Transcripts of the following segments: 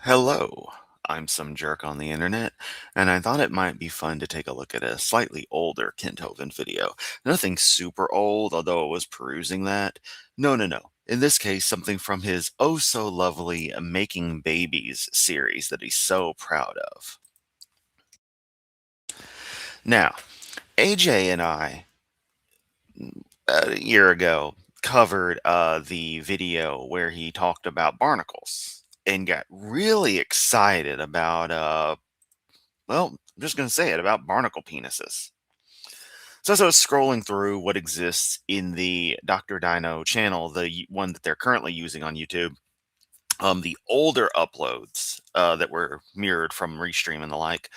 Hello, I'm some jerk on the internet, and I thought it might be fun to take a look at a slightly older Kenthoven video. Nothing super old, although I was perusing that. No, no, no. In this case, something from his oh so lovely Making Babies series that he's so proud of. Now, AJ and I, a year ago, covered the video where he talked about barnacles and got really excited about well, I'm just going to say it about barnacle penises. So as I was scrolling through what exists in the Dr. Dino channel, the one that they're currently using on YouTube, the older uploads that were mirrored from Restream and the like,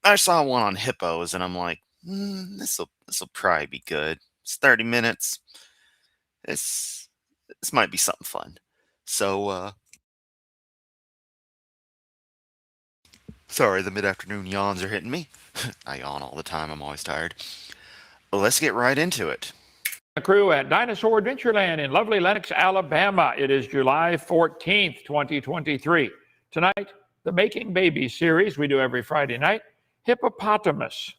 I saw one on hippos, and I'm like, this will probably be good. It's 30 minutes. This this might be something fun. So sorry, the mid-afternoon yawns are hitting me. I yawn all the time. I'm always tired. Let's get right into it. Crew at Dinosaur Adventureland in lovely Lenox, Alabama. It is July 14th, 2023. Tonight, the Making Babies series we do every Friday night. Hippopotamus.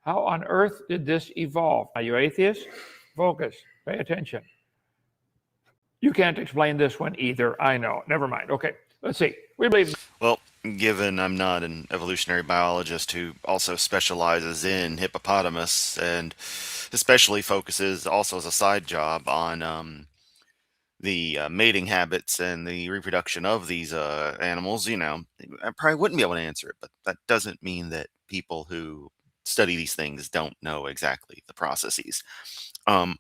How on earth did this evolve? Are you atheists? Focus. Pay attention. You can't explain this one either. I know. Never mind. Okay, let's see. We believe. Well, given I'm not an evolutionary biologist who also specializes in hippopotamus and especially focuses also as a side job on the mating habits and the reproduction of these animals, I probably wouldn't be able to answer it, but that doesn't mean that people who study these things don't know exactly the processes. Um,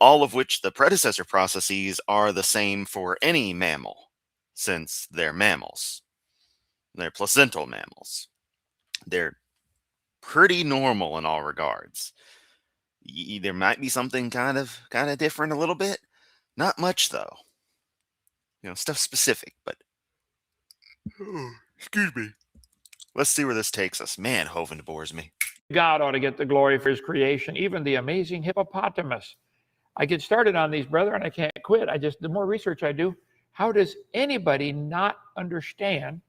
all of which the predecessor processes are the same for any mammal, since they're mammals. They're placental mammals. They're pretty normal in all regards. There might be something kind of different a little bit. Not much though. Stuff specific, but excuse me. Let's see where this takes us. Man, Hovind bores me. God ought to get the glory for his creation, even the amazing hippopotamus. I get started on these, brother, and I can't quit. The more research I do, how does anybody not understand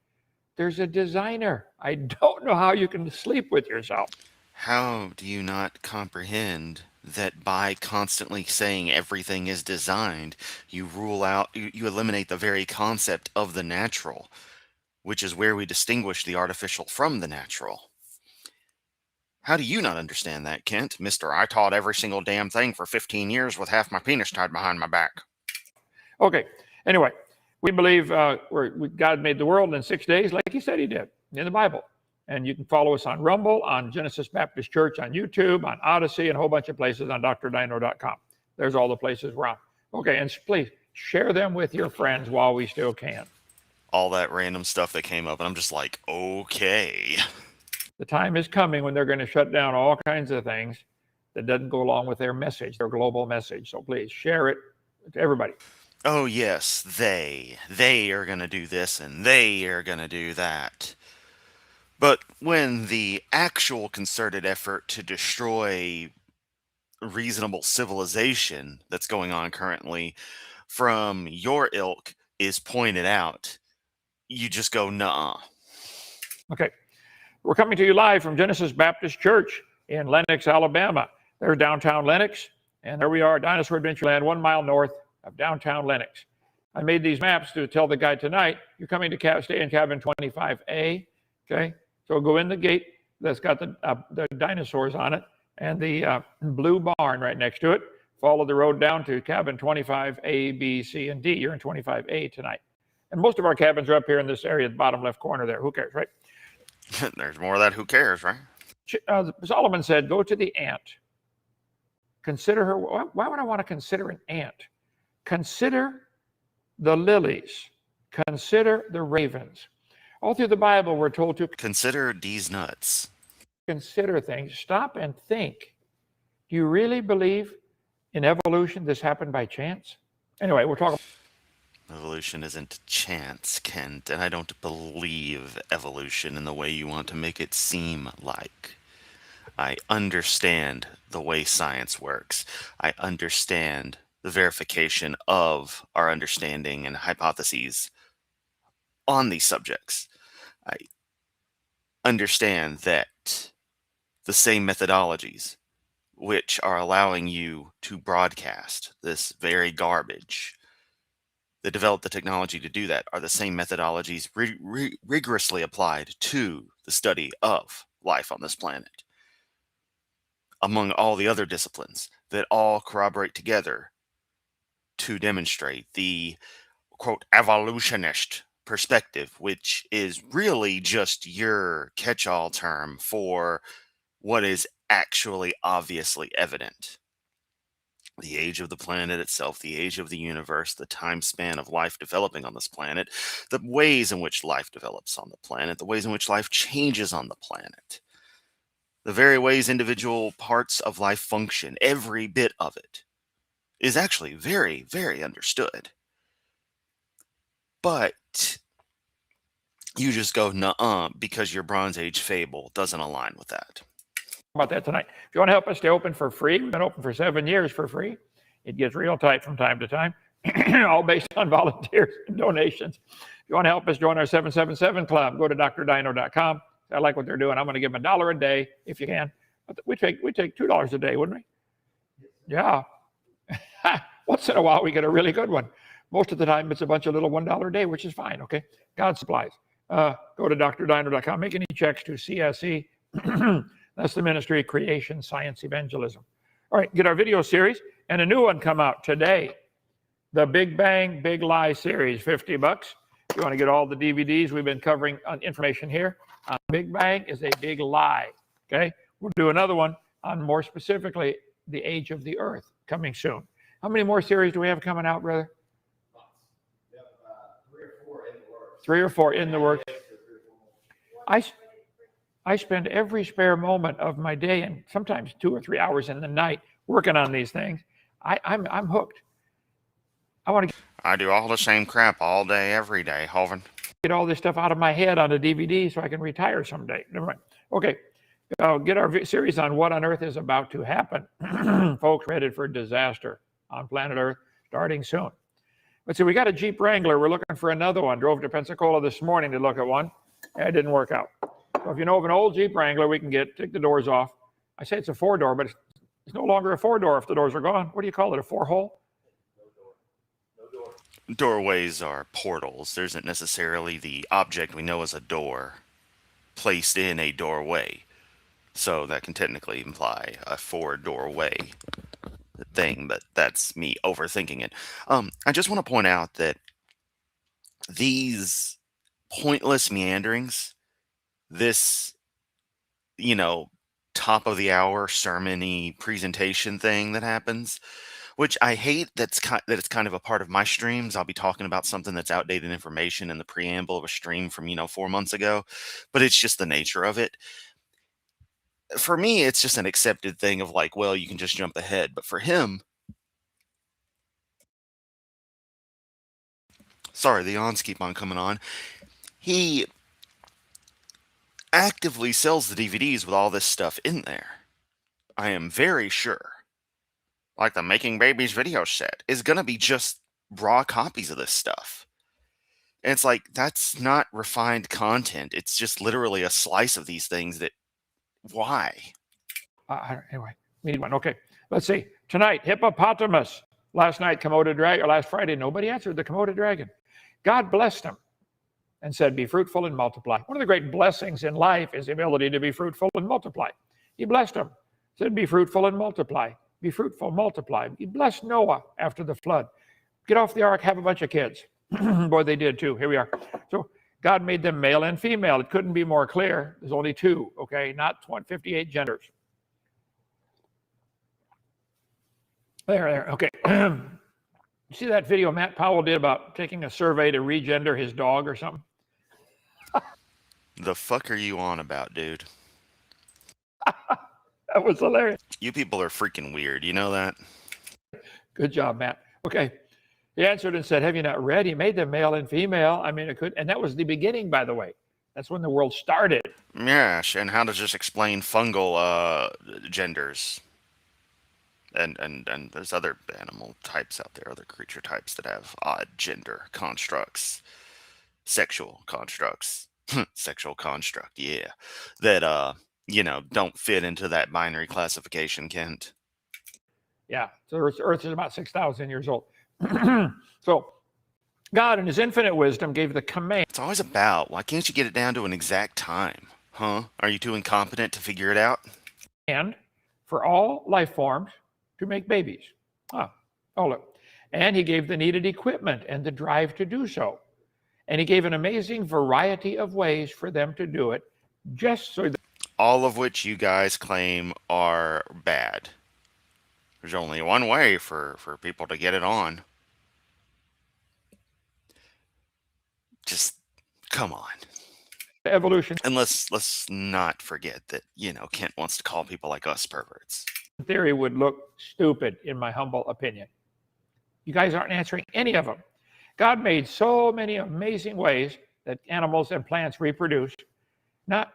there's a designer? I don't know how you can sleep with yourself. How do you not comprehend that by constantly saying everything is designed, you eliminate the very concept of the natural, which is where we distinguish the artificial from the natural? How do you not understand that, Kent? Mister, I taught every single damn thing for 15 years with half my penis tied behind my back. Okay, anyway, we believe God made the world in 6 days like he said he did in the Bible. And you can follow us on Rumble, on Genesis Baptist Church, on YouTube, on Odyssey, and a whole bunch of places on drdino.com. There's all the places we're on. Okay, and please share them with your friends while we still can. All that random stuff that came up, and I'm just like, okay. The time is coming when they're going to shut down all kinds of things that doesn't go along with their message, their global message. So please share it to everybody. Oh yes, they are going to do this and they are going to do that. But when the actual concerted effort to destroy reasonable civilization that's going on currently from your ilk is pointed out, you just go, nah. Okay. We're coming to you live from Genesis Baptist Church in Lenox, Alabama. There's downtown Lenox, and there we are, Dinosaur Adventureland, 1 mile north of downtown Lenox. I made these maps to tell the guy tonight, you're coming to stay in cabin 25A, okay? So go in the gate that's got the dinosaurs on it and the blue barn right next to it. Follow the road down to cabin 25A, B, C, and D. You're in 25A tonight. And most of our cabins are up here in this area, the bottom left corner there. Who cares, right? There's more of that who cares, right? Solomon said, go to the ant. Consider her. Why would I want to consider an ant? Consider the lilies. Consider the ravens. All through the Bible, we're told to consider these nuts. Consider things. Stop and think. Do you really believe in evolution? This happened by chance? Anyway, we're talking. Evolution isn't chance, Kent, and I don't believe evolution in the way you want to make it seem like. I understand the way science works. I understand the verification of our understanding and hypotheses on these subjects, I understand that the same methodologies which are allowing you to broadcast this very garbage that developed the technology to do that are the same methodologies rigorously applied to the study of life on this planet, among all the other disciplines that all corroborate together to demonstrate the quote evolutionist perspective, which is really just your catch all term for what is actually obviously evident. The age of the planet itself, the age of the universe, the time span of life developing on this planet, the ways in which life develops on the planet, the ways in which life changes on the planet, the very ways individual parts of life function, every bit of it is actually very, very understood. But you just go, nuh-uh, because your Bronze Age fable doesn't align with that. About that tonight. If you want to help us stay open for free, we've been open for 7 years for free. It gets real tight from time to time, all based on volunteers and donations. If you want to help us join our 777 Club, go to drdino.com. I like what they're doing. I'm going to give them $1 a day if you can. We take $2 a day, wouldn't we? Yeah. Once in a while, we get a really good one. Most of the time, it's a bunch of little $1 a day, which is fine, okay? God supplies. Go to drdino.com. Make any checks to CSE. That's the Ministry of Creation Science Evangelism. All right, get our video series and a new one come out today. The Big Bang, Big Lie series, $50. If you want to get all the DVDs we've been covering on information here on Big Bang is a big lie. Okay, we'll do another one on more specifically the age of the Earth coming soon. How many more series do we have coming out, brother? We have 3 or 4 in the works. 3 or 4 in the works. I spend every spare moment of my day and sometimes 2 or 3 hours in the night working on these things. I'm hooked. I do all the same crap all day, every day, Hovind. Get all this stuff out of my head on a DVD so I can retire someday. Never mind. Okay, get our series on what on earth is about to happen. Folks, headed for disaster on planet Earth starting soon. Let's see, we got a Jeep Wrangler. We're looking for another one. Drove to Pensacola this morning to look at one. It didn't work out. So if you know of an old Jeep Wrangler, we can take the doors off. I say it's a 4-door, but it's no longer a 4-door if the doors are gone. What do you call it, a 4-hole? No door. Doorways are portals. There isn't necessarily the object we know as a door placed in a doorway. So that can technically imply a 4-doorway thing, but that's me overthinking it. I just want to point out that these pointless meanderings, this, top of the hour sermon-y presentation thing that happens, which I hate that it's kind of a part of my streams. I'll be talking about something that's outdated information in the preamble of a stream from, 4 months ago, but it's just the nature of it. For me, it's just an accepted thing of like, well, you can just jump ahead. But for him, sorry, the yawns keep on coming on. He actively sells the DVDs with all this stuff in there. I am very sure, like the Making Babies video set, is going to be just raw copies of this stuff. And it's like, that's not refined content. It's just literally a slice of these things that, why? Anyway, we need one. Okay, let's see. Tonight, hippopotamus. Last night, Komodo dragon, or last Friday, nobody answered the Komodo dragon. God blessed him and said, be fruitful and multiply. One of the great blessings in life is the ability to be fruitful and multiply. He blessed him, said, be fruitful and multiply. Be fruitful, multiply. He blessed Noah after the flood. Get off the ark, have a bunch of kids. Boy, they did too. Here we are. So God made them male and female. It couldn't be more clear. There's only 2, okay, not 58 genders. There, okay. You see that video Matt Powell did about taking a survey to regender his dog or something? The fuck are you on about, dude? That was hilarious. You people are freaking weird. You know that? Good job, Matt. Okay. He answered and said, have you not read? He made them male and female. I mean, it could, and that was the beginning, by the way. That's when the world started. Yes, and how does this explain fungal genders? And there's other animal types out there, other creature types that have odd gender constructs. sexual constructs. Sexual construct, yeah. That, don't fit into that binary classification, Kent. Yeah, so Earth is about 6,000 years old. So God, in his infinite wisdom, gave the command It's always about, why can't you get it down to an exact time? Huh? Are you too incompetent to figure it out? for all life forms to make babies. Ah, oh, look. And he gave the needed equipment and the drive to do so. And he gave an amazing variety of ways for them to do it, just so that All of which you guys claim are bad. There's only one way for people to get it on. Just come on. evolution And let's not forget that, Kent wants to call people like us perverts. theory would look stupid, in my humble opinion. You guys aren't answering any of them. God made so many amazing ways that animals and plants reproduce. Not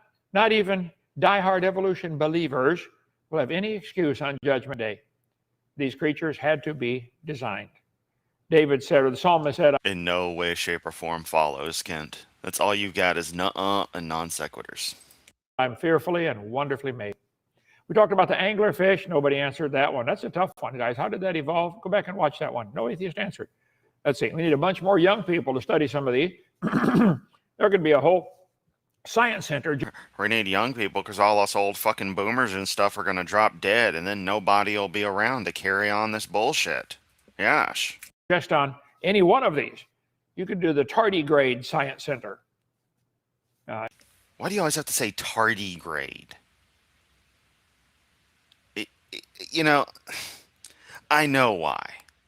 even diehard evolution believers will have any excuse on Judgment Day. These creatures had to be designed. David said, or the psalmist said, In no way, shape, or form follows, Kent. That's all you've got is nuh-uh and non sequiturs. I'm fearfully and wonderfully made. We talked about the anglerfish. Nobody answered that one. That's a tough one, guys. How did that evolve? Go back and watch that one. No atheist answered. Let's see. We need a bunch more young people to study some of these. There could be a whole science center. We need young people because all us old fucking boomers and stuff are going to drop dead and then nobody will be around to carry on this bullshit. Gosh. Just on any one of these. You could do the tardigrade science center. Why do you always have to say tardigrade? I know why.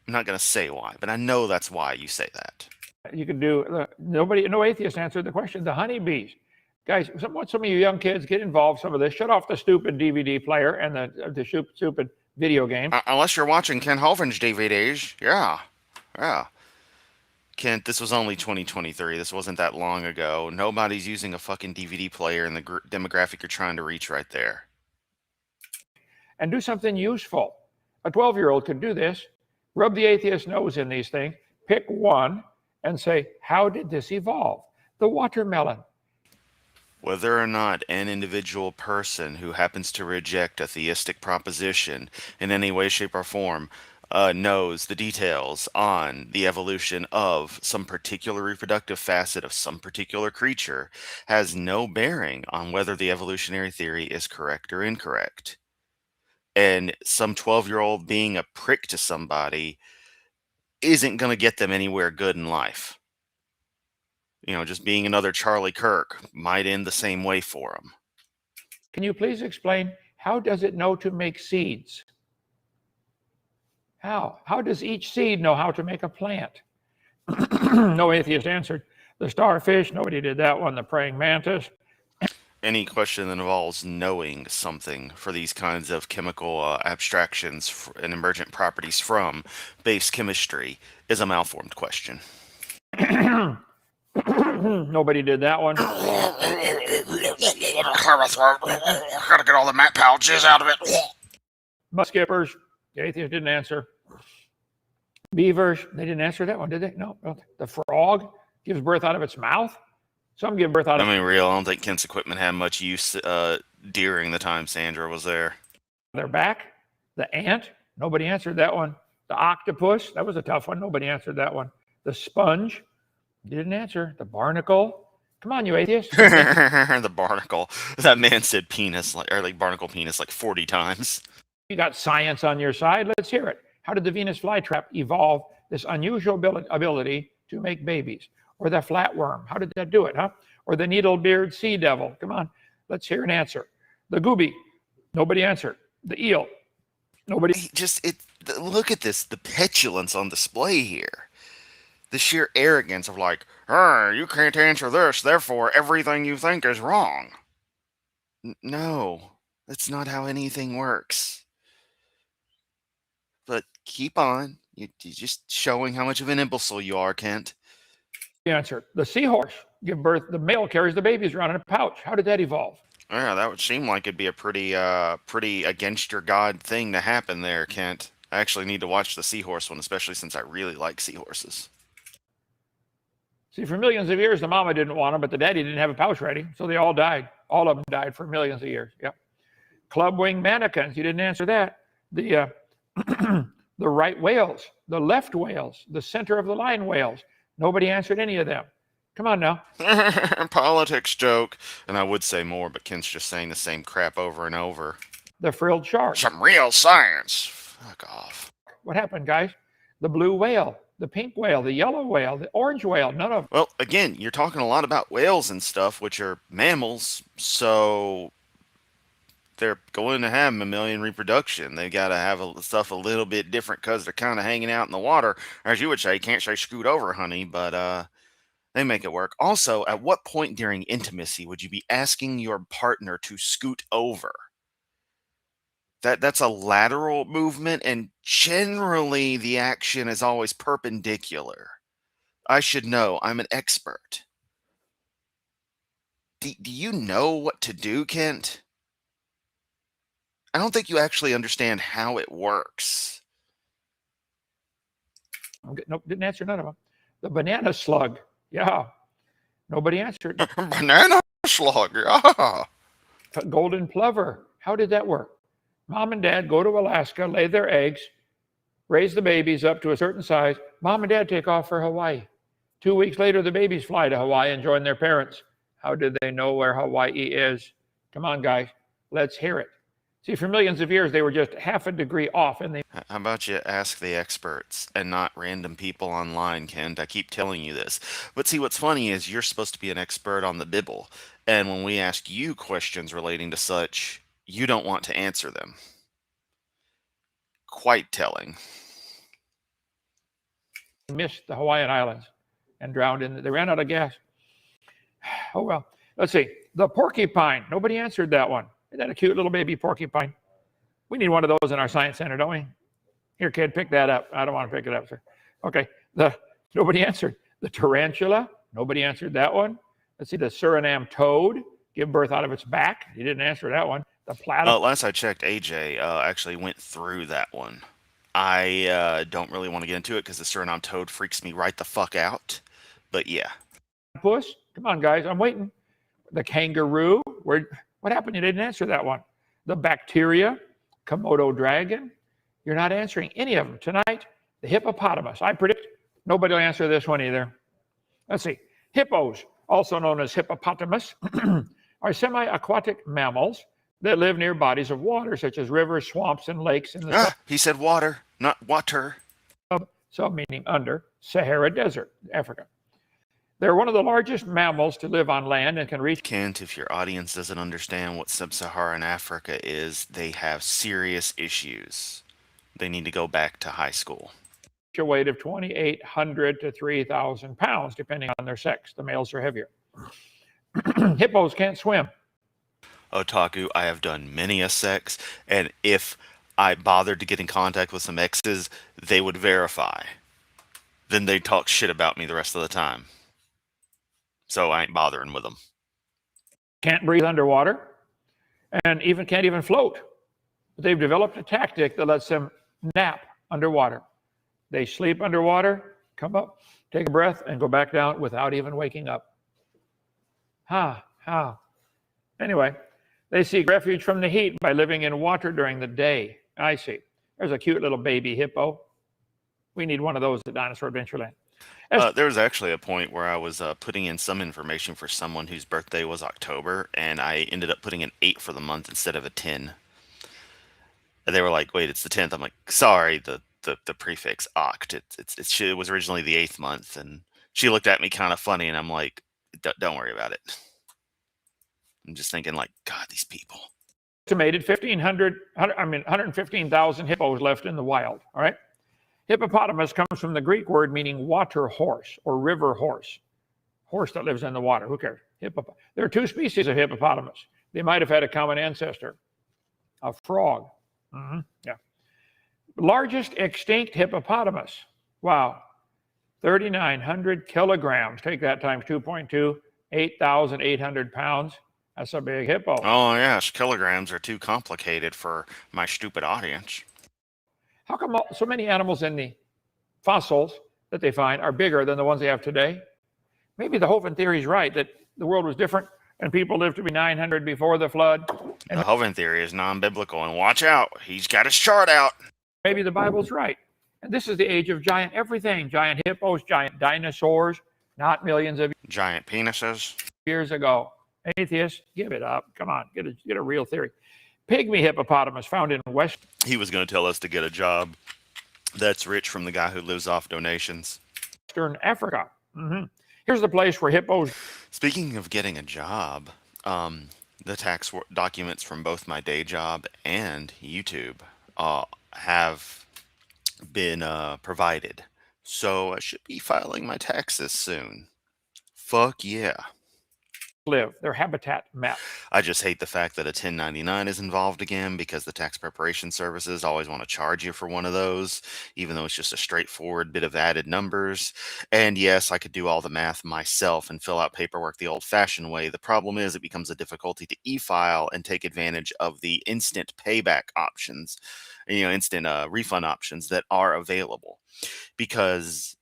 I'm not going to say why, but I know that's why you say that. You could do, no atheist answered the question, the honeybees. Guys, some of you young kids, get involved some of this. Shut off the stupid DVD player and the stupid video game. Unless you're watching Ken Hovind's DVDs. Yeah. Kent, this was only 2023. This wasn't that long ago. Nobody's using a fucking DVD player in the demographic you're trying to reach right there. And do something useful. A 12-year-old could do this. Rub the atheist nose in these things. Pick one and say, how did this evolve? The watermelon. Whether or not an individual person who happens to reject a theistic proposition in any way, shape, or form knows the details on the evolution of some particular reproductive facet of some particular creature has no bearing on whether the evolutionary theory is correct or incorrect. And some 12-year-old being a prick to somebody isn't going to get them anywhere good in life. Just being another Charlie Kirk might end the same way for them. Can you please explain, how does it know to make seeds? How? How does each seed know how to make a plant? No atheist answered. The starfish, nobody did that one. The praying mantis. Any question that involves knowing something for these kinds of chemical abstractions and emergent properties from base chemistry is a malformed question. Nobody did that one. Gotta get all the mat pouches out of it. Mud skippers, the atheist didn't answer. Beavers, they didn't answer that one, did they? No. The frog gives birth out of its mouth. Some give birth out of... I mean, real, I don't think Kent's equipment had much use during the time Sandra was there. Their back. The ant, nobody answered that one. The octopus, that was a tough one. Nobody answered that one. The sponge, didn't answer. The barnacle. Come on, you atheist. The barnacle. That man said penis, barnacle penis, like 40 times. You got science on your side. Let's hear it. How did the Venus flytrap evolve this unusual ability to make babies? Or the flatworm, how did that do it, huh? Or the needle-beard sea devil. Come on, let's hear an answer. The gooby, nobody answered. The eel, nobody. Look at this, the petulance on display here. The sheer arrogance of like, you can't answer this, therefore everything you think is wrong. No, that's not how anything works. But keep on. You're just showing how much of an imbecile you are, Kent. Answer. The seahorse give birth. The male carries the babies around in a pouch. How did that evolve? Yeah, that would seem like it'd be a pretty against your God thing to happen there, Kent. I actually need to watch the seahorse one, especially since I really like seahorses. See, for millions of years, the mama didn't want them, but the daddy didn't have a pouch ready, so they all died. All of them died for millions of years. Yep. Club-wing mannequins. You didn't answer that. The the right whales, the left whales, the center of the line whales. Nobody answered any of them. Come on now. Politics joke. And I would say more, but Ken's just saying the same crap over and over. The frilled shark. Some real science. Fuck off. What happened, guys? The blue whale, the pink whale, the yellow whale, the orange whale, none of them. Well, again, you're talking a lot about whales and stuff, which are mammals, so they're going to have mammalian reproduction. They got to have stuff a little bit different because they're kind of hanging out in the water. Or as you would say, can't say scoot over, honey, but they make it work. Also, at what point during intimacy would you be asking your partner to scoot over? That's a lateral movement, and generally the action is always perpendicular. I should know. I'm an expert. Do you know what to do, Kent? I don't think you actually understand how it works. Nope, didn't answer none of them. The banana slug. Yeah. Nobody answered. Banana slug. Yeah. Golden plover. How did that work? Mom and dad go to Alaska, lay their eggs, raise the babies up to a certain size. Mom and dad take off for Hawaii. 2 weeks later, the babies fly to Hawaii and join their parents. How did they know where Hawaii is? Come on, guys. Let's hear it. See, for millions of years, they were just half a degree off. And How about you ask the experts and not random people online, Kent? I keep telling you this. But see, what's funny is you're supposed to be an expert on the Bible. And when we ask you questions relating to such, you don't want to answer them. Quite telling. missed the Hawaiian Islands and drowned in. They ran out of gas. Oh, well. Let's see. The porcupine. Nobody answered that one. Isn't that a cute little baby porcupine? We need one of those in our science center, don't we? Here, kid, pick that up. I don't want to pick it up, sir. Okay. Nobody answered. The tarantula. Nobody answered that one. Let's see. The Suriname toad. Give birth out of its back. You didn't answer that one. The platypus. Last I checked, AJ actually went through that one. I don't really want to get into it because the Suriname toad freaks me right the fuck out. But yeah. Come on, guys. I'm waiting. The kangaroo. What happened? You didn't answer that one. The bacteria. Komodo dragon. You're not answering any of them tonight. The hippopotamus. I predict nobody will answer this one either. Let's see. Hippos, also known as hippopotamus, are semi-aquatic mammals that live near bodies of water, such as rivers, swamps, and lakes in the He said water, not water. sub meaning under Sahara Desert, Africa. They're one of the largest mammals to live on land and can reach. Kent, if your audience doesn't understand what sub-Saharan Africa is, they have serious issues. They need to go back to high school. A weight of 2,800 to 3,000 pounds, depending on their sex. The males are heavier. Hippos can't swim. Otaku, I have done many a sex, and if I bothered to get in contact with some exes, they would verify. Then they'd talk shit about me the rest of the time. So I ain't bothering with them. Can't breathe underwater, and can't even float. They've developed a tactic that lets them nap underwater. They sleep underwater, come up, take a breath, and go back down without even waking up. Anyway, they seek refuge from the heat by living in water during the day. I see. There's a cute little baby hippo. We need one of those at Dinosaur Adventureland. There was actually a point where I was putting in some information for someone whose birthday was October, and I ended up putting an 8 for the month instead of a 10. And they were like, wait, it's the 10th. I'm like, sorry, the prefix oct. It was originally the 8th month, and she looked at me kind of funny, and I'm like, don't worry about it. I'm just thinking, like, God, these people. Estimated 115,000 hippos left in the wild. All right. Hippopotamus comes from the Greek word meaning water horse or river horse. Horse that lives in the water. Who cares? There are 2 species of hippopotamus. They might have had a common ancestor. A frog. Yeah. Largest extinct hippopotamus. Wow. 3,900 kilograms. Take that times 2.2. 8,800 pounds. That's a big hippo. Oh, yes. Kilograms are too complicated for my stupid audience. How come so many animals in the fossils that they find are bigger than the ones they have today? Maybe the Hovind theory is right, that the world was different and people lived to be 900 before the flood. The Hovind theory is non-biblical, and watch out, he's got his chart out. Maybe the Bible's right. And this is the age of giant everything, giant hippos, giant dinosaurs, not millions of Giant penises. years ago. Atheists, give it up. Come on, get a real theory. Pygmy hippopotamus found in West. He was going to tell us to get a job that's rich from the guy who lives off donations. Western Africa. Here's the place where hippos. Speaking of getting a job, the tax documents from both my day job and YouTube have been provided. So I should be filing my taxes soon. Fuck yeah. Live, their habitat map. I just hate the fact that a 1099 is involved again, because the tax preparation services always want to charge you for one of those, even though it's just a straightforward bit of added numbers. And yes, I could do all the math myself and fill out paperwork the old-fashioned way. The problem is it becomes a difficulty to e-file and take advantage of the instant payback options, instant refund options that are available, because,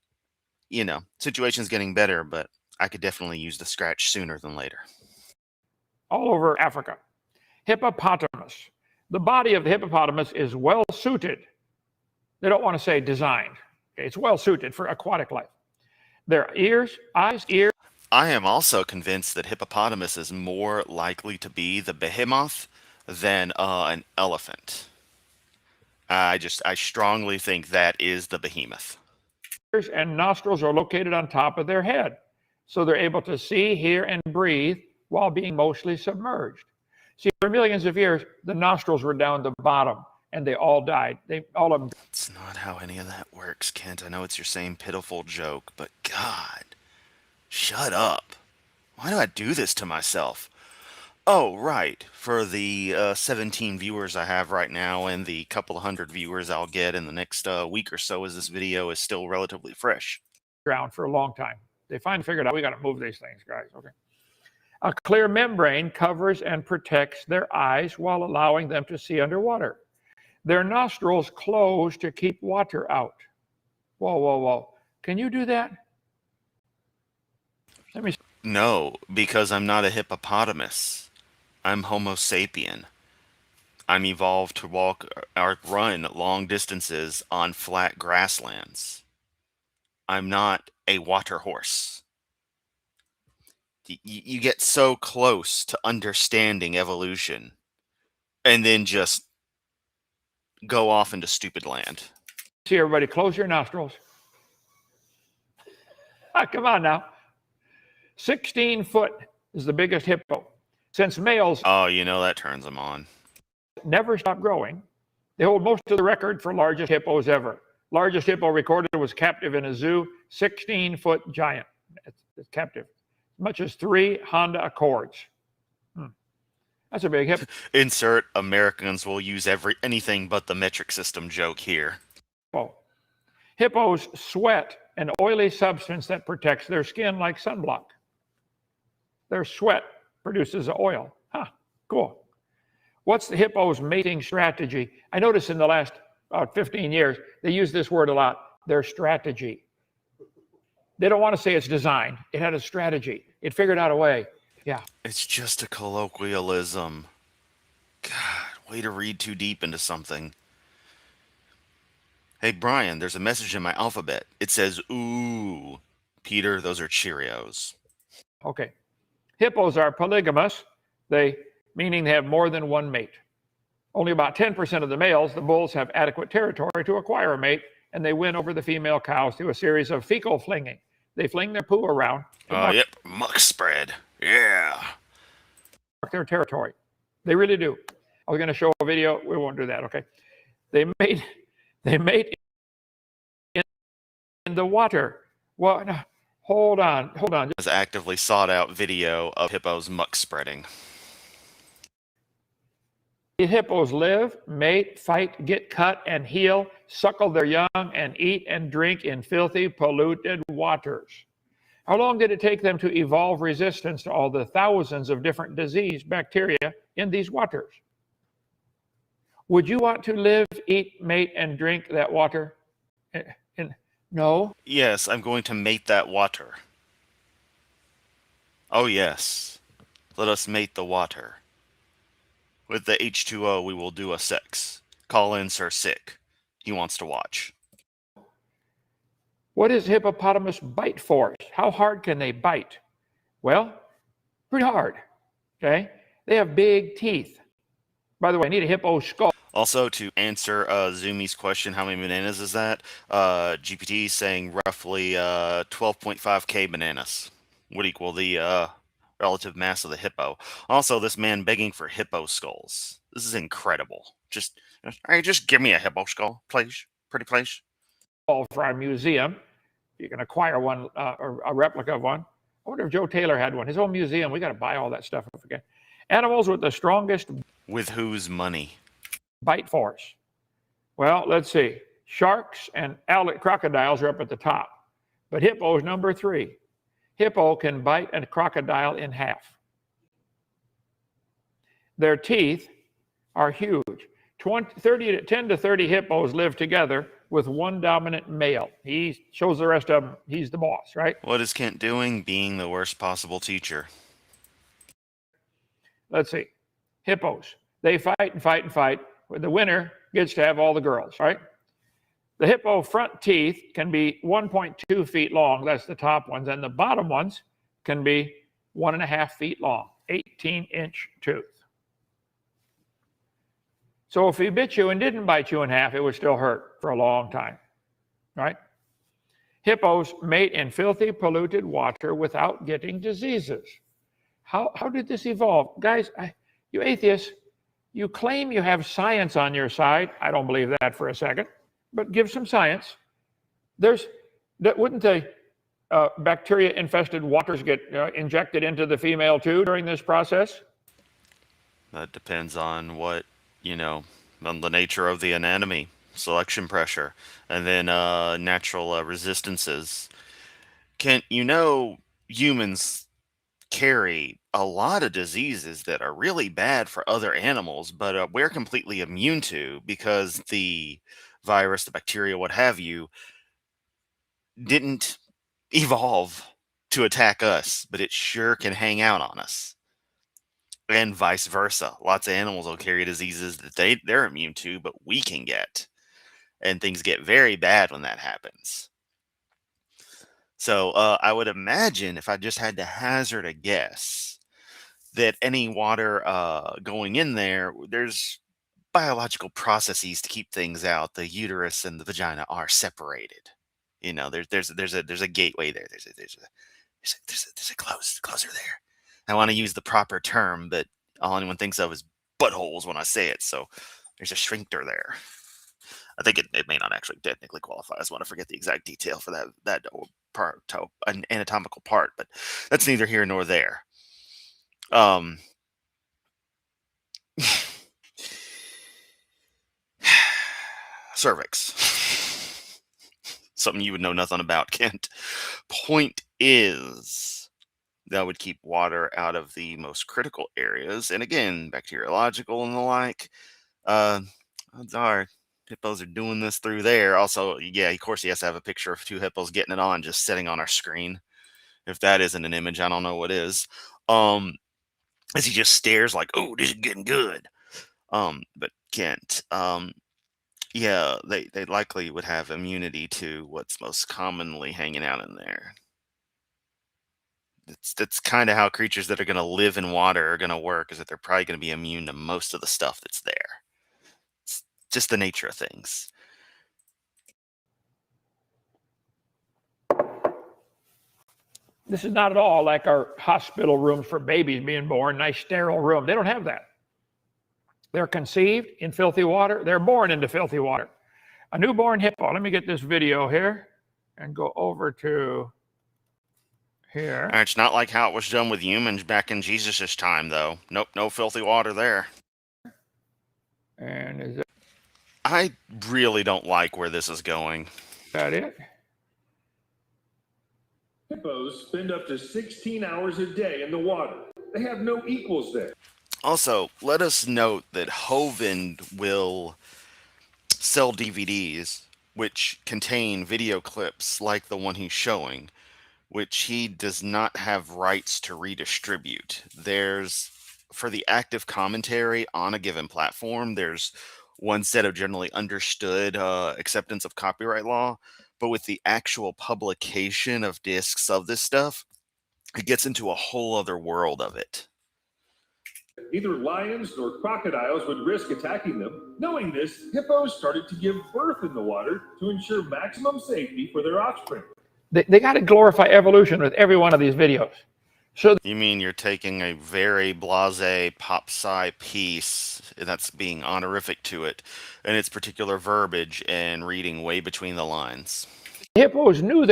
situation's getting better, but I could definitely use the scratch sooner than later. All over Africa. Hippopotamus. The body of the hippopotamus is well suited. They don't want to say designed. Okay, it's well suited for aquatic life. Their ears. I am also convinced that hippopotamus is more likely to be the behemoth than an elephant. I strongly think that is the behemoth. Ears and nostrils are located on top of their head, so they're able to see, hear, and breathe while being mostly submerged. See, for millions of years, the nostrils were down the bottom, and they all died. All of them. That's not how any of that works, Kent. I know it's your same pitiful joke, but God, shut up. Why do I do this to myself? Oh, right. For the 17 viewers I have right now and the couple of hundred viewers I'll get in the next week or so, as this video is still relatively fresh. Ground for a long time. They finally figured out we got to move these things, guys. Okay. A clear membrane covers and protects their eyes while allowing them to see underwater. Their nostrils close to keep water out. Whoa, whoa, whoa. Can you do that? Let me see. No, because I'm not a hippopotamus. I'm Homo sapien. I'm evolved to walk or run long distances on flat grasslands. I'm not a water horse. You get so close to understanding evolution and then just go off into stupid land. See, everybody, close your nostrils. Come on now. 16 foot is the biggest hippo. Since males Oh, that turns them on. never stop growing, they hold most of the record for largest hippos ever. Largest hippo recorded was captive in a zoo, 16-foot giant. It's captive. As much as 3 Honda Accords. That's a big hippo. Insert Americans will use anything but the metric system joke here. Hippos sweat an oily substance that protects their skin like sunblock. Their sweat produces oil. Cool. What's the hippo's mating strategy? I noticed in the last 15 years, they use this word a lot, their strategy. They don't want to say it's designed. It had a strategy. It figured out a way. Yeah. It's just a colloquialism. God, way to read too deep into something. Hey, Brian, there's a message in my alphabet. It says, ooh. Peter, those are Cheerios. Okay. Hippos are polygamous, meaning they have more than one mate. Only about 10% of the males, the bulls, have adequate territory to acquire a mate, and they win over the female cows through a series of fecal flinging. They fling their poo around. Yep, muck spread. Yeah. Their territory. They really do. I was going to show a video. We won't do that, okay? They mate in the water. Well, no, hold on. Has actively sought out video of hippos muck spreading. The hippos live, mate, fight, get cut, and heal, suckle their young, and eat and drink in filthy, polluted waters. How long did it take them to evolve resistance to all the thousands of different disease bacteria in these waters? Would you want to live, eat, mate, and drink that water? No. Yes, I'm going to mate that water. Oh, yes. Let us mate the water. With the H2O, we will do a sex. Call in Sir Sick. He wants to watch. What is hippopotamus bite force? How hard can they bite? Well, pretty hard. Okay? They have big teeth. By the way, I need a hippo skull. Also, to answer Zumi's question, how many bananas is that? GPT is saying roughly 12.5k bananas would equal the relative mass of the hippo. Also, this man begging for hippo skulls. This is incredible. Hey, just give me a hippo skull, please. Pretty please. For our museum. You can acquire one or a replica of one. I wonder if Joe Taylor had one. His own museum. We got to buy all that stuff again. Animals with the strongest With whose money? bite force. Well, let's see. Sharks and crocodiles are up at the top, but hippo is number 3. Hippo can bite a crocodile in half. Their teeth are huge. 10 to 30 hippos live together with one dominant male. He shows the rest of them he's the boss, right? What is Kent doing? Being the worst possible teacher. Let's see. Hippos. They fight and fight and fight. The winner gets to have all the girls, right? The hippo front teeth can be 1.2 feet long. That's the top ones. And the bottom ones can be 1.5 feet long, 18-inch tooth. So if he bit you and didn't bite you in half, it would still hurt for a long time, right? Hippos mate in filthy, polluted water without getting diseases. How did this evolve? Guys, you atheists, you claim you have science on your side. I don't believe that for a second, but give some science. Wouldn't the bacteria-infested waters get injected into the female too during this process? That depends on what, on the nature of the anatomy, selection pressure, and then natural resistances. Kent, humans carry a lot of diseases that are really bad for other animals, but we're completely immune to because the virus, the bacteria, what have you, didn't evolve to attack us, but it sure can hang out on us. And vice versa. Lots of animals will carry diseases that they're immune to, but we can get. And things get very bad when that happens. So I would imagine, if I just had to hazard a guess, that any water going in there's biological processes to keep things out. The uterus and the vagina are separated. There's a gateway there. There's a closer there. I want to use the proper term, but all anyone thinks of is buttholes when I say it. So there's a sphincter there. I think it may not actually technically qualify. I just want to forget the exact detail for that part, an anatomical part, but that's neither here nor there. Cervix. Something you would know nothing about, Kent. Point is, that would keep water out of the most critical areas. And again, bacteriological and the like. Odds are hippos are doing this through there. Also, yeah, of course, he has to have a picture of 2 hippos getting it on just sitting on our screen. If that isn't an image, I don't know what is. As he just stares like, oh, this is getting good. But Kent, yeah, they likely would have immunity to what's most commonly hanging out in there. That's kind of how creatures that are going to live in water are going to work, is that they're probably going to be immune to most of the stuff that's there. It's just the nature of things. This is not at all like our hospital rooms for babies being born, nice sterile room. They don't have that. They're conceived in filthy water. They're born into filthy water. A newborn hippo. Let me get this video here and go over to here. It's not like how it was done with humans back in Jesus' time, though. Nope, no filthy water there. And is I really don't like where this is going. that it? Hippos spend up to 16 hours a day in the water. They have no equals there. Also, let us note that Hovind will sell DVDs which contain video clips like the one he's showing, which he does not have rights to redistribute. For the active commentary on a given platform, there's one set of generally understood acceptance of copyright law, but with the actual publication of discs of this stuff, it gets into a whole other world of it. Neither lions nor crocodiles would risk attacking them. Knowing this, hippos started to give birth in the water to ensure maximum safety for their offspring. They got to glorify evolution with every one of these videos. So You mean you're taking a very blasé pop sci piece that's being honorific to it and its particular verbiage and reading way between the lines? hippos knew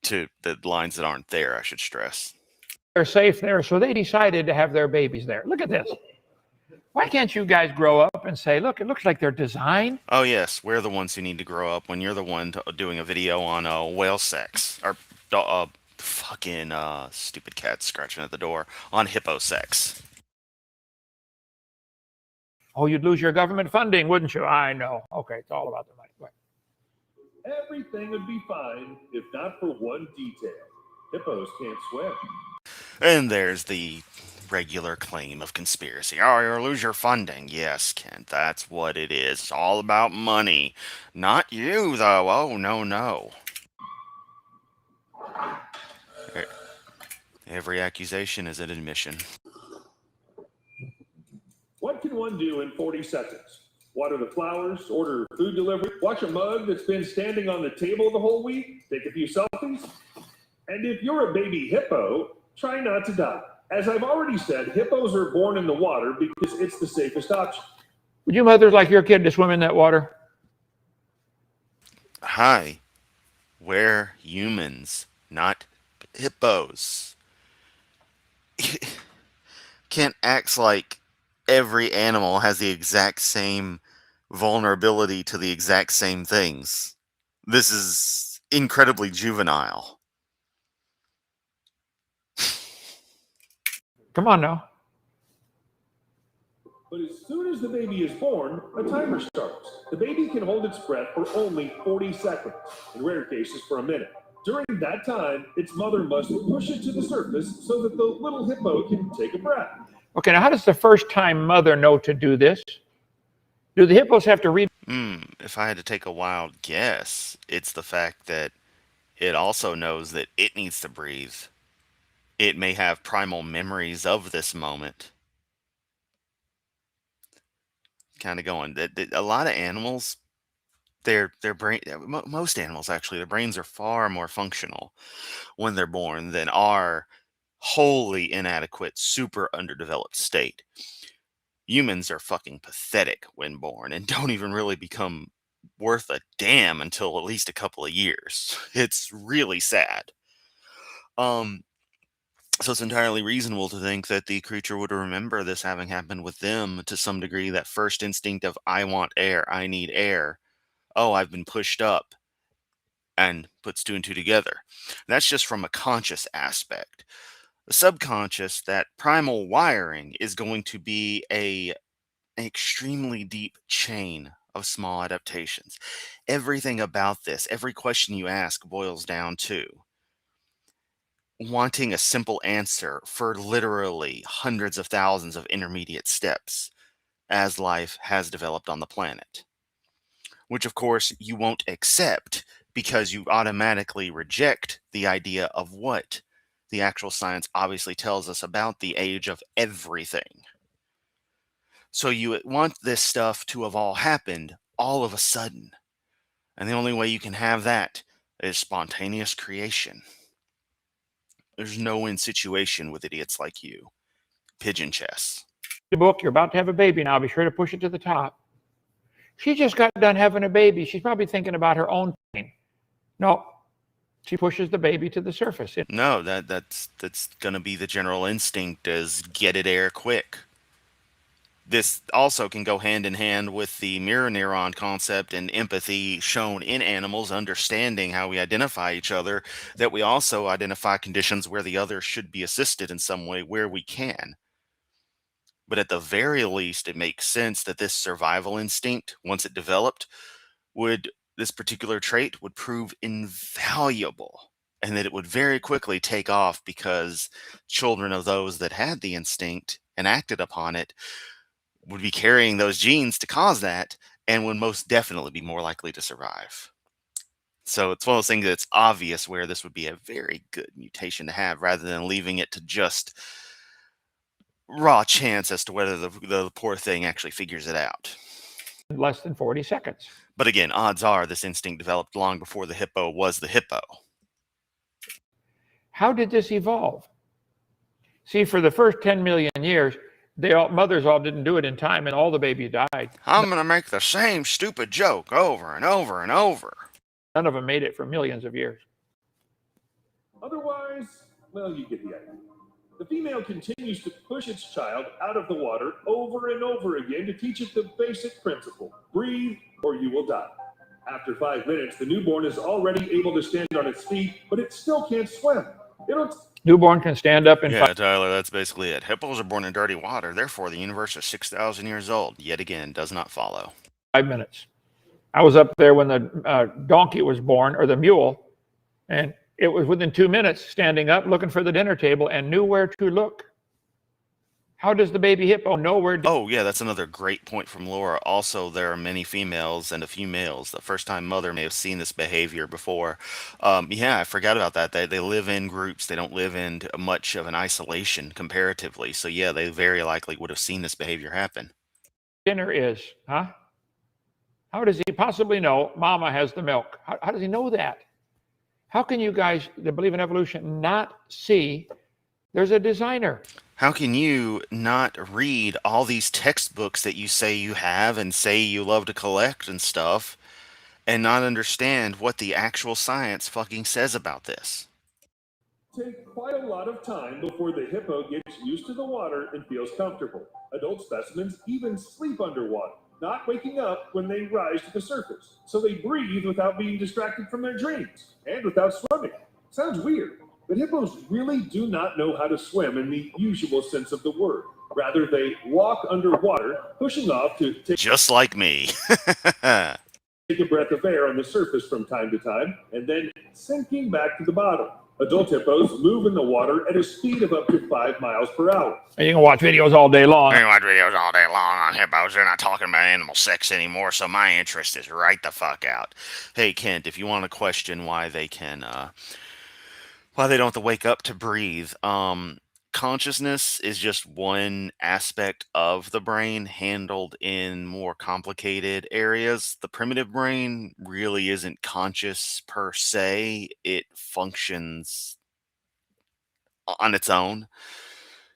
To the lines that aren't there, I should stress. they're safe there, so they decided to have their babies there. Look at this. Why can't you guys grow up and say, look, it looks like they're designed? Oh yes, we're the ones who need to grow up when you're the one doing a video on whale sex. Or fucking stupid cat scratching at the door. On hippo sex. Oh, you'd lose your government funding, wouldn't you? I know. Okay, it's all about the money. Go ahead. Everything would be fine if not for one detail. Hippos can't swim. And there's the regular claim of conspiracy. Oh, you'll lose your funding. Yes, Kent, that's what it is. It's all about money. Not you, though. Oh, no, no. Every accusation is an admission. What can one do in 40 seconds? Water the flowers, order food delivery, wash a mug that's been standing on the table the whole week, take a few selfies? And if you're a baby hippo, try not to die. As I've already said, hippos are born in the water because it's the safest option. Would you mothers like your kid to swim in that water? Hi. We're humans, not hippos. Kent acts like every animal has the exact same vulnerability to the exact same things. This is incredibly juvenile. Come on now. But as soon as the baby is born, a timer starts. The baby can hold its breath for only 40 seconds, in rare cases for a minute. During that time, its mother must push it to the surface so that the little hippo can take a breath. Okay, now how does the first time mother know to do this? Do the hippos have to read? If I had to take a wild guess, it's the fact that it also knows that it needs to breathe. It may have primal memories of this moment. Kind of going. A lot of animals, their brain, most animals actually, their brains are far more functional when they're born than our wholly inadequate, super underdeveloped state. Humans are fucking pathetic when born and don't even really become worth a damn until at least a couple of years. It's really sad. So it's entirely reasonable to think that the creature would remember this having happened with them to some degree, that first instinct of, I want air, I need air. Oh, I've been pushed up, and puts two and two together. That's just from a conscious aspect. The subconscious, that primal wiring, is going to be an extremely deep chain of small adaptations. Everything about this, every question you ask boils down to wanting a simple answer for literally hundreds of thousands of intermediate steps as life has developed on the planet. Which, of course, you won't accept because you automatically reject the idea of what the actual science obviously tells us about the age of everything. So you want this stuff to have all happened all of a sudden. And the only way you can have that is spontaneous creation. There's no win situation with idiots like you. Pigeon chess. The book, you're about to have a baby now. Be sure to push it to the top. She just got done having a baby. She's probably thinking about her own pain. No, she pushes the baby to the surface. No, that's going to be the general instinct, is get it air quick. This also can go hand in hand with the mirror neuron concept and empathy shown in animals, understanding how we identify each other, that we also identify conditions where the other should be assisted in some way where we can. But at the very least, it makes sense that this survival instinct, once it developed, this particular trait would prove invaluable and that it would very quickly take off because children of those that had the instinct and acted upon it would be carrying those genes to cause that and would most definitely be more likely to survive. So it's one of those things that's obvious where this would be a very good mutation to have rather than leaving it to just raw chance as to whether the poor thing actually figures it out. less than 40 seconds. But again, odds are this instinct developed long before the hippo was the hippo. How did this evolve? See, for the first 10 million years, mothers all didn't do it in time, and all the babies died. I'm going to make the same stupid joke over and over and over. None of them made it for millions of years. Otherwise, well, you get the idea. The female continues to push its child out of the water over and over again to teach it the basic principle: breathe or you will die. After 5 minutes, the newborn is already able to stand on its feet, but it still can't swim. Newborn can stand up and Yeah, Tyler, that's basically it. Hippos are born in dirty water, therefore the universe is 6,000 years old. Yet again, does not follow. 5 minutes. I was up there when the donkey was born, or the mule, and it was within 2 minutes standing up, looking for the dinner table, and knew where to look. How does the baby hippo know where to... Oh, yeah, that's another great point from Laura. Also, there are many females and a few males. The first-time mother may have seen this behavior before. Yeah, I forgot about that. They live in groups. They don't live in much of an isolation comparatively. So, yeah, they very likely would have seen this behavior happen. Dinner is, huh? How does he possibly know Mama has the milk? How does he know that? How can you guys that believe in evolution not see there's a designer? How can you not read all these textbooks that you say you have and say you love to collect and stuff and not understand what the actual science fucking says about this? Take quite a lot of time before the hippo gets used to the water and feels comfortable. Adult specimens even sleep underwater, not waking up when they rise to the surface. So they breathe without being distracted from their dreams and without swimming. Sounds weird, but hippos really do not know how to swim in the usual sense of the word. Rather, they walk underwater, pushing off to take Just like me. a breath of air on the surface from time to time, and then sinking back to the bottom. Adult hippos move in the water at a speed of up to 5 miles per hour. And you can watch videos all day long. I can watch videos all day long on hippos. They're not talking about animal sex anymore, so my interest is right the fuck out. Hey, Kent, if you want to question why they can, why they don't have to wake up to breathe, consciousness is just one aspect of the brain handled in more complicated areas. The primitive brain really isn't conscious per se. It functions on its own,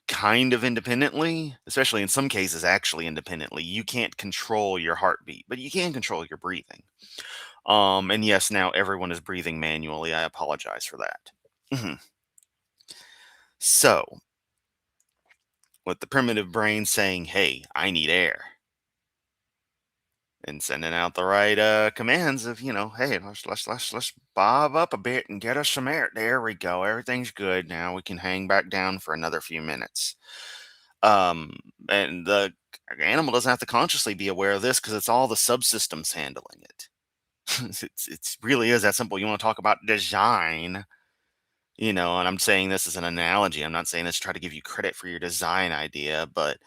kind of independently, especially in some cases, actually independently. You can't control your heartbeat, but you can control your breathing. And yes, now everyone is breathing manually. I apologize for that. So, with the primitive brain saying, "Hey, I need air," and sending out the right commands of, "Hey, let's bob up a bit and get us some air." There we go. Everything's good now. We can hang back down for another few minutes. And the animal doesn't have to consciously be aware of this because it's all the subsystems handling it. It's really is that simple. You want to talk about design, and I'm saying this as an analogy. I'm not saying this to try to give you credit for your design idea, but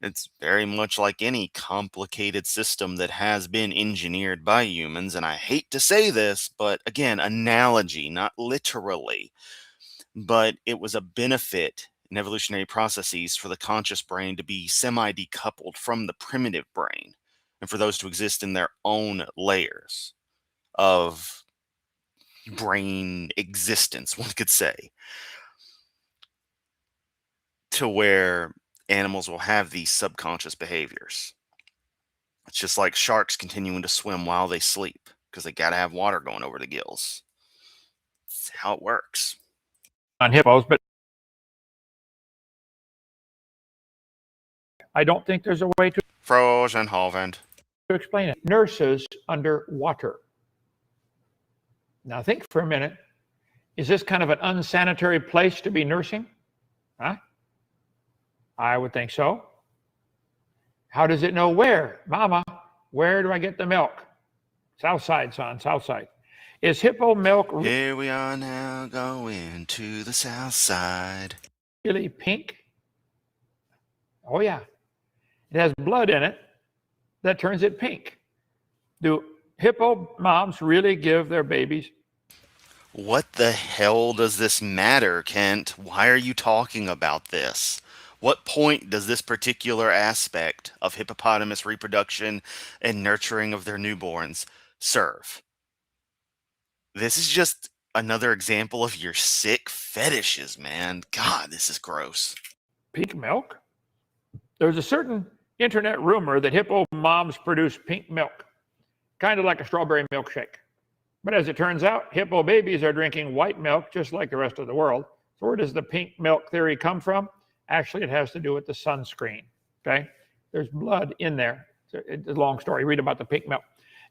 it's very much like any complicated system that has been engineered by humans. And I hate to say this, but again, analogy, not literally. But it was a benefit in evolutionary processes for the conscious brain to be semi-decoupled from the primitive brain and for those to exist in their own layers of brain existence, one could say, to where animals will have these subconscious behaviors. It's just like sharks continuing to swim while they sleep because they got to have water going over the gills. It's how it works. On hippos, but I don't think there's a way to Frozenhoven. explain it. Nurses underwater. Now think for a minute. Is this kind of an unsanitary place to be nursing? Huh? I would think so. How does it know where? Mama, where do I get the milk? South side, son, south side. Is hippo milk Here we are now going to the south side. really pink? Oh, yeah. It has blood in it that turns it pink. Do hippo moms really give their babies? What the hell does this matter, Kent? Why are you talking about this? What point does this particular aspect of hippopotamus reproduction and nurturing of their newborns serve? This is just another example of your sick fetishes, man. God, this is gross. Pink milk? There's a certain internet rumor that hippo moms produce pink milk, kind of like a strawberry milkshake. But as it turns out, hippo babies are drinking white milk just like the rest of the world. So where does the pink milk theory come from? Actually, it has to do with the sunscreen. Okay? There's blood in there. It's a long story. Read about the pink milk.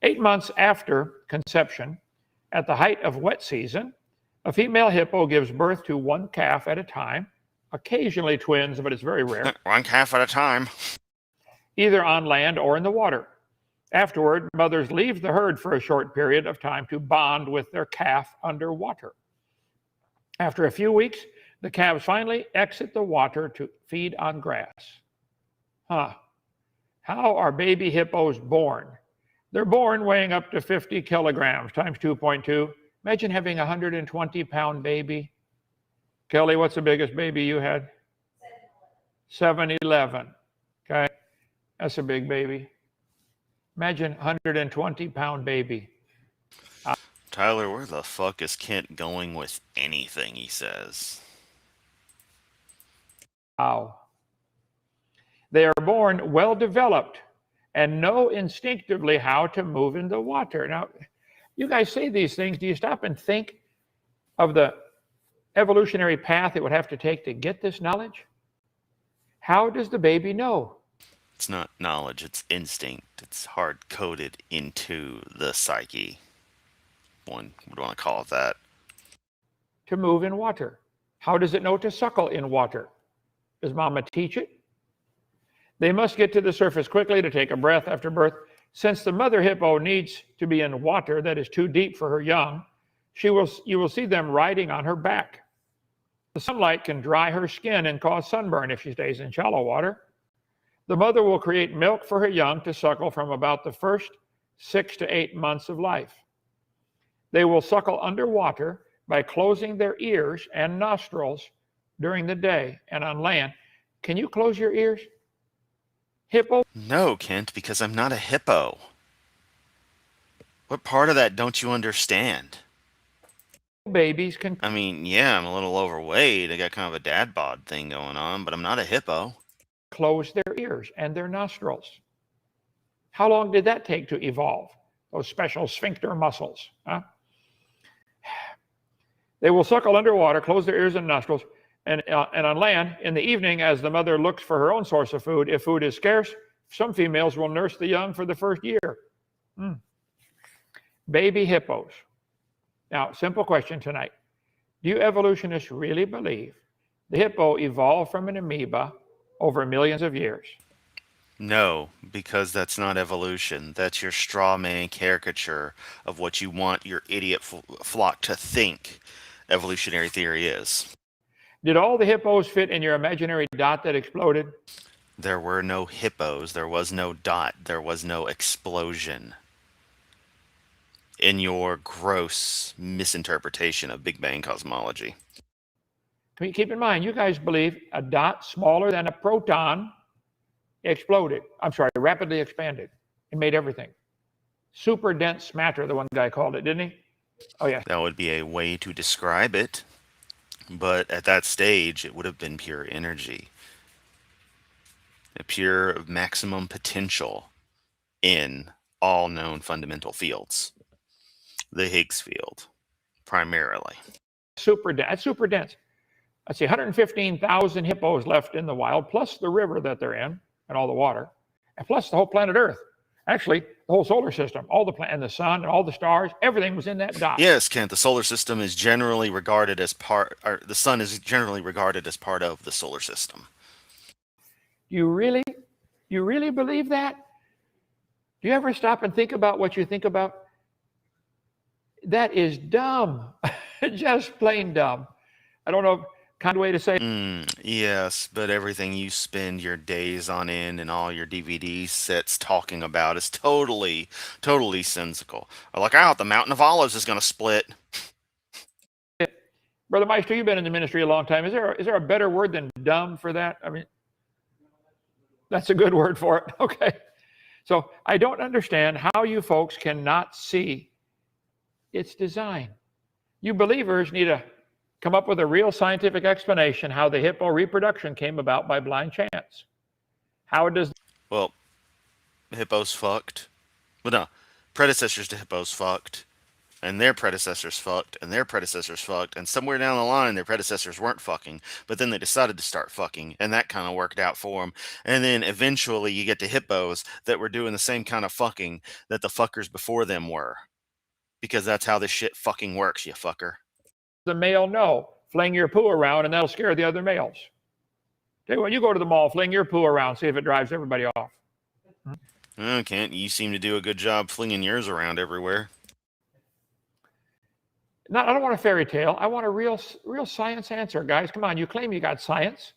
8 months after conception, at the height of wet season, a female hippo gives birth to one calf at a time, occasionally twins, but it's very rare, One calf at a time. either on land or in the water. Afterward, mothers leave the herd for a short period of time to bond with their calf underwater. After a few weeks, the calves finally exit the water to feed on grass. How are baby hippos born? They're born weighing up to 50 kilograms times 2.2. Imagine having a 120-pound baby. Kelly, what's the biggest baby you had? 7'11". Okay, that's a big baby. Imagine 120-pound baby. Tyler, where the fuck is Kent going with anything he says? Wow. They are born well developed and know instinctively how to move in the water. Now, you guys say these things. Do you stop and think of the evolutionary path it would have to take to get this knowledge? How does the baby know? It's not knowledge, it's instinct. It's hard coded into the psyche. One would want to call it that. To move in water. How does it know to suckle in water? Does mama teach it? They must get to the surface quickly to take a breath after birth. Since the mother hippo needs to be in water that is too deep for her young, you will see them riding on her back. The sunlight can dry her skin and cause sunburn if she stays in shallow water. The mother will create milk for her young to suckle from about the first 6 to 8 months of life. They will suckle underwater by closing their ears and nostrils during the day and on land. Can you close your ears? Hippo? No, Kent, because I'm not a hippo. What part of that don't you understand? Babies can I mean, yeah, I'm a little overweight. I got kind of a dad bod thing going on, but I'm not a hippo. close their ears and their nostrils. How long did that take to evolve? Those special sphincter muscles. Huh? They will suckle underwater, close their ears and nostrils, and on land, in the evening, as the mother looks for her own source of food, if food is scarce, some females will nurse the young for the first year. Baby hippos. Now, simple question tonight. Do you evolutionists really believe the hippo evolved from an amoeba over millions of years? No, because that's not evolution. That's your straw man caricature of what you want your idiot flock to think evolutionary theory is. Did all the hippos fit in your imaginary dot that exploded? There were no hippos. There was no dot. There was no explosion. In your gross misinterpretation of Big Bang cosmology. Keep in mind, you guys believe a dot smaller than a proton exploded. I'm sorry, rapidly expanded and made everything. Super dense matter, the one guy called it, didn't he? Oh, yeah. That would be a way to describe it. But at that stage, it would have been pure energy. A pure maximum potential in all known fundamental fields. The Higgs field, primarily. Super dense. That's super dense. Let's see, 115,000 hippos left in the wild, plus the river that they're in and all the water, and plus the whole planet Earth. Actually, the whole solar system, all the and the sun and all the stars, everything was in that dot. Yes, Kent, the solar system is generally regarded as the sun is generally regarded as part of the solar system. You really believe that? Do you ever stop and think about what you think about? That is dumb. Just plain dumb. I don't know, kind of way to say Yes, but everything you spend your days on end and all your DVD sets talking about is totally, totally sensical. Like, I thought the Mountain of Olives is going to split. it. Brother Meister, you've been in the ministry a long time. Is there a better word than dumb for that? I mean, that's a good word for it. Okay. So I don't understand how you folks cannot see its design. You believers need to come up with a real scientific explanation how the hippo reproduction came about by blind chance. How does Well, hippos fucked. Well, no, predecessors to hippos fucked, and their predecessors fucked, and their predecessors fucked, and somewhere down the line, their predecessors weren't fucking, but then they decided to start fucking, and that kind of worked out for them. And then eventually you get to hippos that were doing the same kind of fucking that the fuckers before them were. Because that's how this shit fucking works, you fucker. the male know? Fling your poo around and that'll scare the other males. Tell you what, you go to the mall, fling your poo around, see if it drives everybody off. Kent, you seem to do a good job flinging yours around everywhere. I don't want a fairy tale. I want a real science answer, guys. Come on, you claim you got science.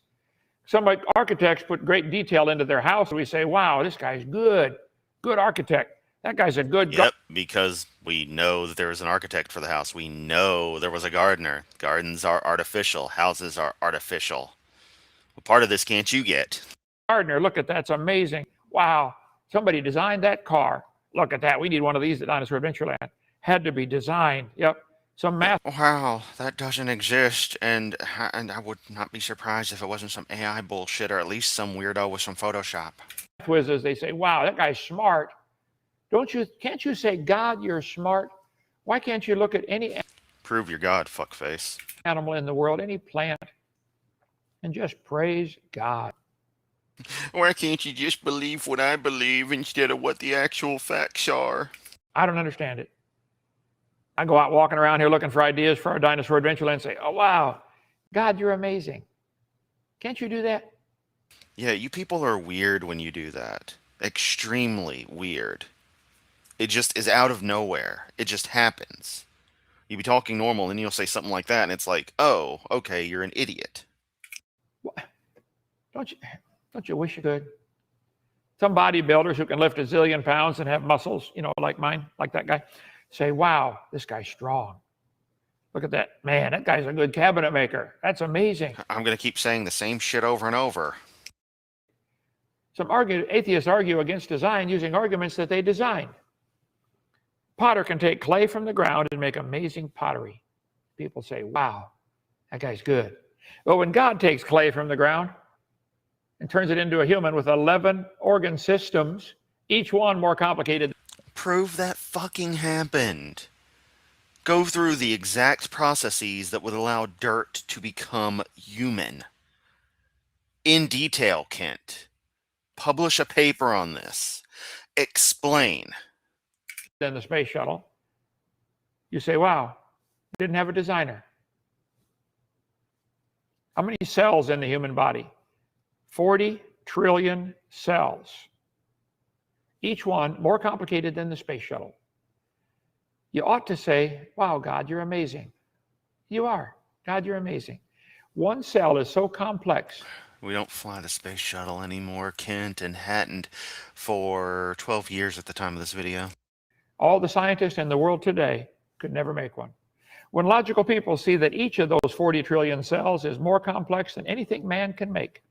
Some architects put great detail into their house, and we say, wow, this guy's good architect. That guy's a good Yep, because we know that there was an architect for the house. We know there was a gardener. Gardens are artificial. Houses are artificial. What part of this can't you get? gardener. Look at that. It's amazing. Wow. Somebody designed that car. Look at that. We need one of these at Dinosaur Adventureland. Had to be designed. Yep. Some math Wow, that doesn't exist, and I would not be surprised if it wasn't some AI bullshit or at least some weirdo with some Photoshop. whizzes. They say, wow, that guy's smart. Can't you say, God, you're smart? Why can't you look at any Prove your God, fuckface. animal in the world, any plant, and just praise God? Why can't you just believe what I believe instead of what the actual facts are? I don't understand it. I go out walking around here looking for ideas for our Dinosaur Adventureland and say, oh, wow, God, you're amazing. Can't you do that? Yeah, you people are weird when you do that. Extremely weird. It just is out of nowhere. It just happens. You be talking normal and you'll say something like that and it's like, oh, okay, you're an idiot. Don't you wish you could? Some bodybuilders who can lift a zillion pounds and have muscles, like mine, like that guy, say, wow, this guy's strong. Look at that. Man, that guy's a good cabinet maker. That's amazing. I'm going to keep saying the same shit over and over. Some atheists argue against design using arguments that they designed. Potter can take clay from the ground and make amazing pottery. People say, wow, that guy's good. But when God takes clay from the ground and turns it into a human with 11 organ systems, each one more complicated. Prove that fucking happened. Go through the exact processes that would allow dirt to become human. In detail, Kent. Publish a paper on this. Explain. Than the space shuttle. You say, wow, didn't have a designer. How many cells in the human body? 40 trillion cells. Each one more complicated than the space shuttle. You ought to say, wow, God, you're amazing. You are. God, you're amazing. One cell is so complex. We don't fly the space shuttle anymore, Kent, and hadn't for 12 years at the time of this video. All the scientists in the world today could never make one. When logical people see that each of those 40 trillion cells is more complex than anything man can make,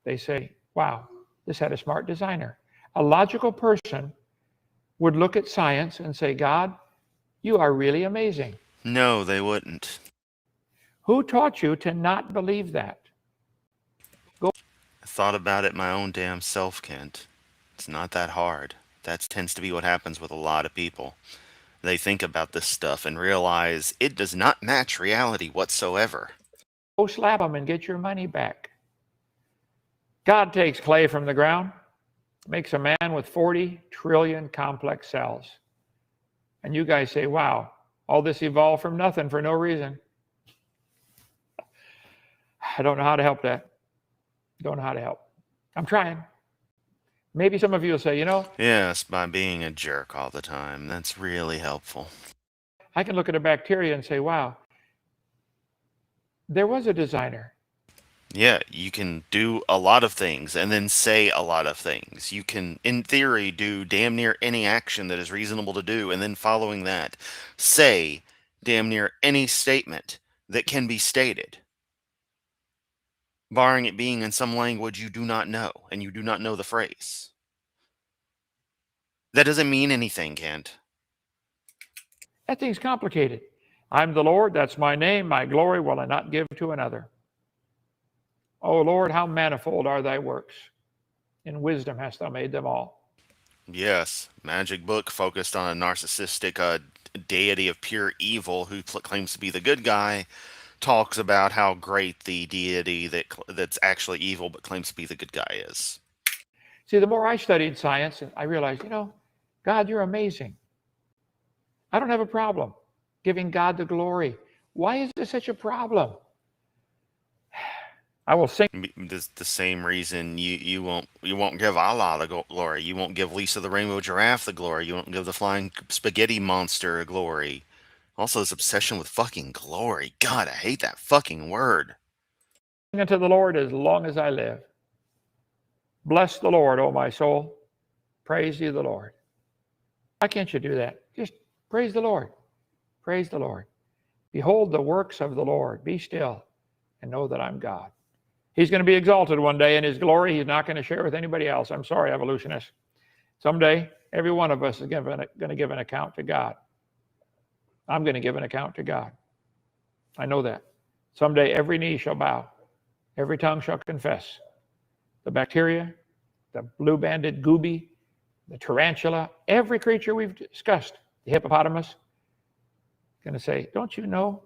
they say, wow, this had a smart designer. A logical person would look at science and say, God, you are really amazing. No, they wouldn't. Who taught you to not believe that? I thought about it my own damn self, Kent. It's not that hard. That tends to be what happens with a lot of people. They think about this stuff and realize it does not match reality whatsoever. Go slap them and get your money back. God takes clay from the ground, makes a man with 40 trillion complex cells. And you guys say, wow, all this evolved from nothing for no reason. I don't know how to help that. Don't know how to help. I'm trying. Maybe some of you will say, you know, Yes, by being a jerk all the time. That's really helpful. I can look at a bacteria and say, wow, there was a designer. Yeah, you can do a lot of things and then say a lot of things. You can, in theory, do damn near any action that is reasonable to do, and then following that, say damn near any statement that can be stated, barring it being in some language you do not know, and you do not know the phrase. That doesn't mean anything, Kent. That thing's complicated. I'm the Lord, that's my name, my glory will I not give to another. O Lord, how manifold are thy works. In wisdom hast thou made them all. Yes, magic book focused on a narcissistic deity of pure evil who claims to be the good guy, talks about how great the deity that's actually evil but claims to be the good guy is. See, the more I studied science, I realized, you know, God, you're amazing. I don't have a problem giving God the glory. Why is this such a problem? I will sing. The same reason you won't give Allah the glory. You won't give Lisa the rainbow giraffe the glory. You won't give the flying spaghetti monster glory. Also, this obsession with fucking glory. God, I hate that fucking word. Unto the Lord as long as I live. Bless the Lord, O my soul. Praise ye the Lord. Why can't you do that? Just praise the Lord. Praise the Lord. Behold the works of the Lord. Be still and know that I'm God. He's going to be exalted one day in his glory. He's not going to share with anybody else. I'm sorry, evolutionists. Someday, every one of us is going to give an account to God. I'm going to give an account to God. I know that. Someday, every knee shall bow. Every tongue shall confess. The bacteria, the blue-banded goby, the tarantula, every creature we've discussed, the hippopotamus, going to say, don't you know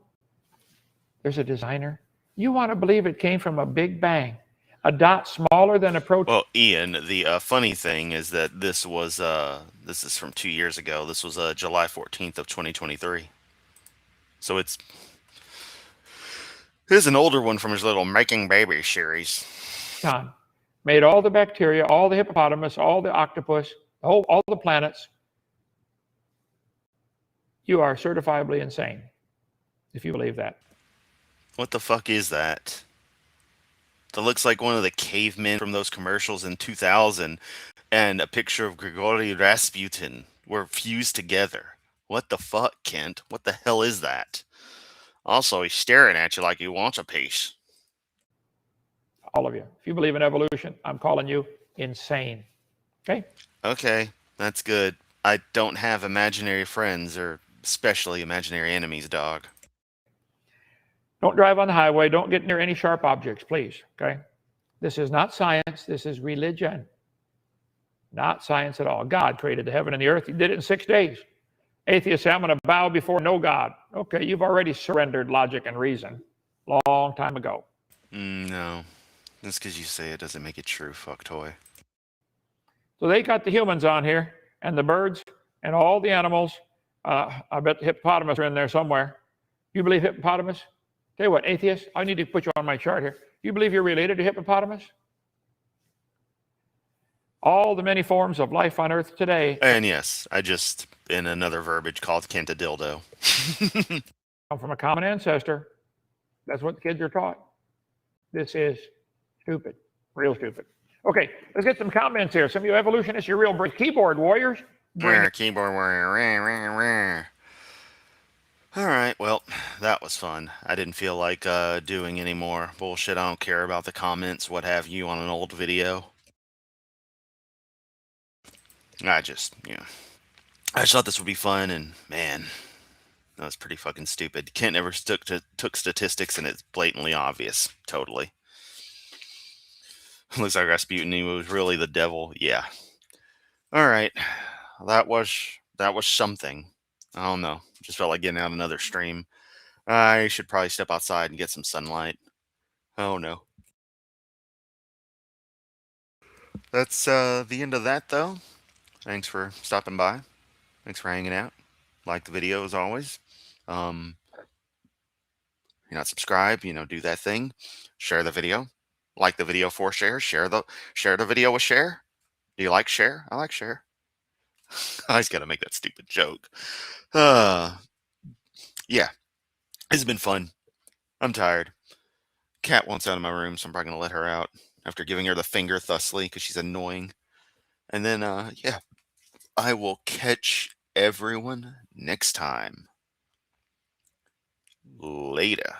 there's a designer? You want to believe it came from a big bang, a dot smaller than a protein. Well, Ian, the funny thing is that this is from 2 years ago. This was July 14th of 2023. So here's an older one from his little Making Babies series. Made all the bacteria, all the hippopotamus, all the octopus, all the planets. You are certifiably insane if you believe that. What the fuck is that? That looks like one of the cavemen from those commercials in 2000, and a picture of Grigory Rasputin were fused together. What the fuck, Kent? What the hell is that? Also, he's staring at you like he wants a piece. All of you. If you believe in evolution, I'm calling you insane. Okay? Okay, that's good. I don't have imaginary friends, or especially imaginary enemies, dog. Don't drive on the highway. Don't get near any sharp objects, please. Okay? This is not science. This is religion. Not science at all. God created the heaven and the earth. He did it in 6 days. Atheists say, I'm going to bow before no God. Okay, you've already surrendered logic and reason long time ago. No. Just because you say it doesn't make it true, fuck toy. So they got the humans on here, and the birds, and all the animals. I bet the hippopotamus are in there somewhere. You believe hippopotamus? Tell you what, atheists, I need to put you on my chart here. You believe you're related to hippopotamus? All the many forms of life on Earth today. And yes, I just, in another verbiage, called Kent a dildo. Come from a common ancestor. That's what the kids are taught. This is stupid, real stupid. Okay, let's get some comments here. Some of you evolutionists, you're real keyboard warriors. Keyboard warrior. All right, well, that was fun. I didn't feel like doing any more bullshit. I don't care about the comments, what have you, on an old video. I just thought this would be fun, and man, that was pretty fucking stupid. Kent never took statistics, and it's blatantly obvious. Totally. Looks like Rasputin was really the devil. Yeah. All right, that was something. I don't know. Just felt like getting out another stream. I should probably step outside and get some sunlight. Oh no. That's the end of that, though. Thanks for stopping by. Thanks for hanging out. Like the video as always. You're not subscribed, do that thing. Share the video. Like the video for share. Share the video with share. Do you like Cher? I like Cher. I just got to make that stupid joke. Uh, yeah, it's been fun. I'm tired. Cat wants out of my room, so I'm probably going to let her out after giving her the finger thusly because she's annoying. And then, yeah, I will catch everyone next time. Later.